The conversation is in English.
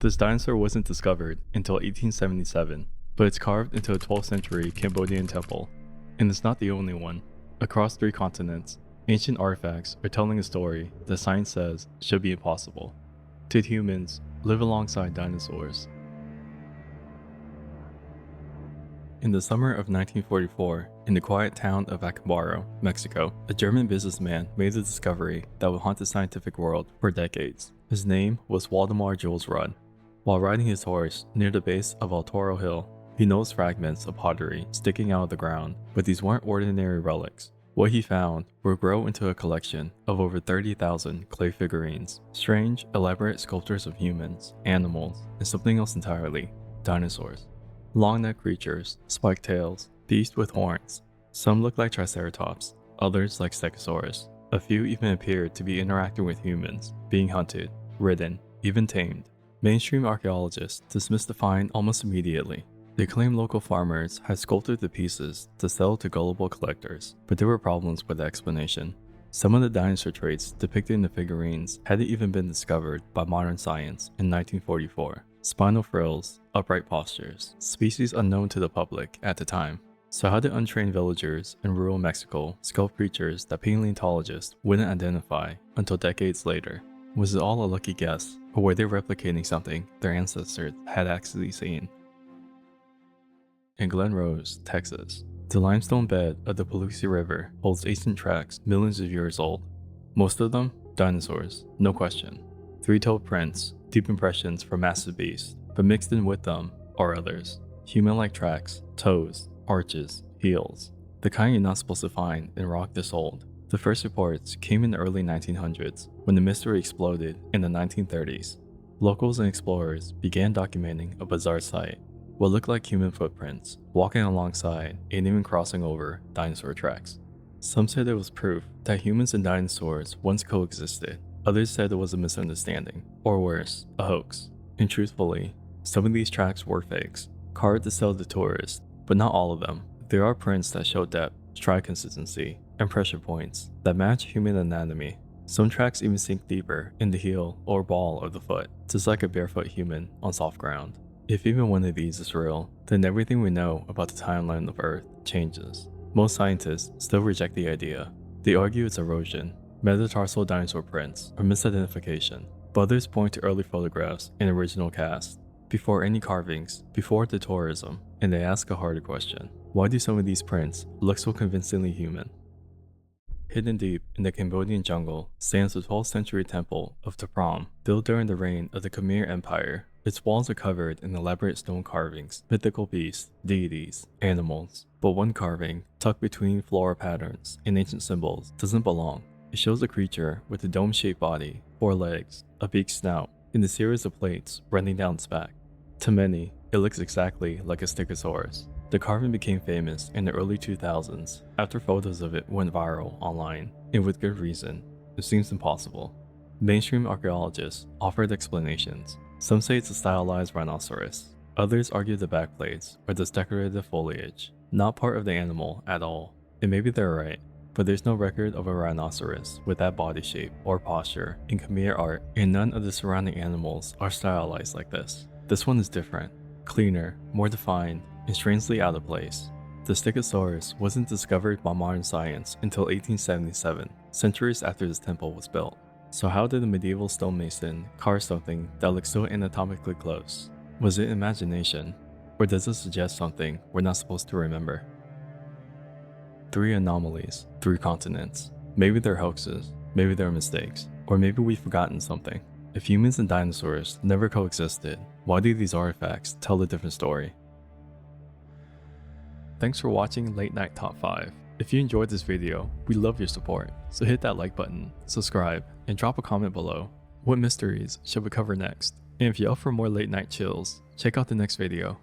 This dinosaur wasn't discovered until 1877, but it's carved into a 12th century Cambodian temple. And it's not the only one. Across 3 continents, ancient artifacts are telling a story that science says should be impossible. Did humans live alongside dinosaurs? In the summer of 1944, in the quiet town of Acambaro, Mexico, a German businessman made the discovery that would haunt the scientific world for decades. His name was Waldemar Jules Rudd. While riding his horse near the base of El Toro Hill, he noticed fragments of pottery sticking out of the ground, but these weren't ordinary relics. What he found would grow into a collection of over 30,000 clay figurines, strange, elaborate sculptures of humans, animals, and something else entirely, dinosaurs. Long-necked creatures, spiked tails, beasts with horns. Some looked like triceratops, others like Stegosaurus. A few even appeared to be interacting with humans, being hunted, ridden, even tamed. Mainstream archaeologists dismissed the find almost immediately. They claimed local farmers had sculpted the pieces to sell to gullible collectors, but there were problems with the explanation. Some of the dinosaur traits depicted in the figurines hadn't even been discovered by modern science in 1944. Spinal frills, upright postures, species unknown to the public at the time. So how did untrained villagers in rural Mexico sculpt creatures that paleontologists wouldn't identify until decades later? Was it all a lucky guess, or were they replicating something their ancestors had actually seen? In Glen Rose, Texas, the limestone bed of the Paluxy River holds ancient tracks millions of years old. Most of them, dinosaurs, no question. 3-toed prints, deep impressions from massive beasts, but mixed in with them are others. Human-like tracks, toes, arches, heels. The kind you're not supposed to find in rock this old. The first reports came in the early 1900s when the mystery exploded in the 1930s. Locals and explorers began documenting a bizarre sight. What looked like human footprints, walking alongside and even crossing over dinosaur tracks. Some said it was proof that humans and dinosaurs once coexisted. Others said it was a misunderstanding, or worse, a hoax. And truthfully, some of these tracks were fakes, carved to sell to tourists, but not all of them. There are prints that show depth, stride consistency, and pressure points that match human anatomy. Some tracks even sink deeper in the heel or ball of the foot, just like a barefoot human on soft ground. If even one of these is real, then everything we know about the timeline of Earth changes. Most scientists still reject the idea. They argue it's erosion, metatarsal dinosaur prints, or misidentification, but others point to early photographs and original casts, before any carvings, before the tourism, and they ask a harder question. Why do some of these prints look so convincingly human? Hidden deep in the Cambodian jungle stands the 12th century temple of Ta Prohm, built during the reign of the Khmer Empire. Its walls are covered in elaborate stone carvings, mythical beasts, deities, animals. But one carving, tucked between floral patterns and ancient symbols, doesn't belong. It shows a creature with a dome-shaped body, 4 legs, a beaked snout, and a series of plates running down its back. To many, it looks exactly like a Stegosaurus. The carving became famous in the early 2000s after photos of it went viral online, and with good reason. It seems impossible. Mainstream archaeologists offered explanations. Some say it's a stylized rhinoceros. Others argue the backplates are just decorative foliage, not part of the animal at all. And maybe they're right, but there's no record of a rhinoceros with that body shape or posture in Khmer art, and none of the surrounding animals are stylized like this. This one is different, cleaner, more defined, and strangely out of place. The Stegosaurus wasn't discovered by modern science until 1877, centuries after this temple was built. So how did a medieval stonemason carve something that looks so anatomically close? Was it imagination? Or does it suggest something we're not supposed to remember? 3 anomalies, 3 continents. Maybe they're hoaxes, maybe they're mistakes, or maybe we've forgotten something. If humans and dinosaurs never coexisted, why do these artifacts tell a different story? Thanks for watching Late Night Top 5. If you enjoyed this video, we love your support, so hit that like button, subscribe, and drop a comment below. What mysteries should we cover next? And if you're up for more late night chills, check out the next video.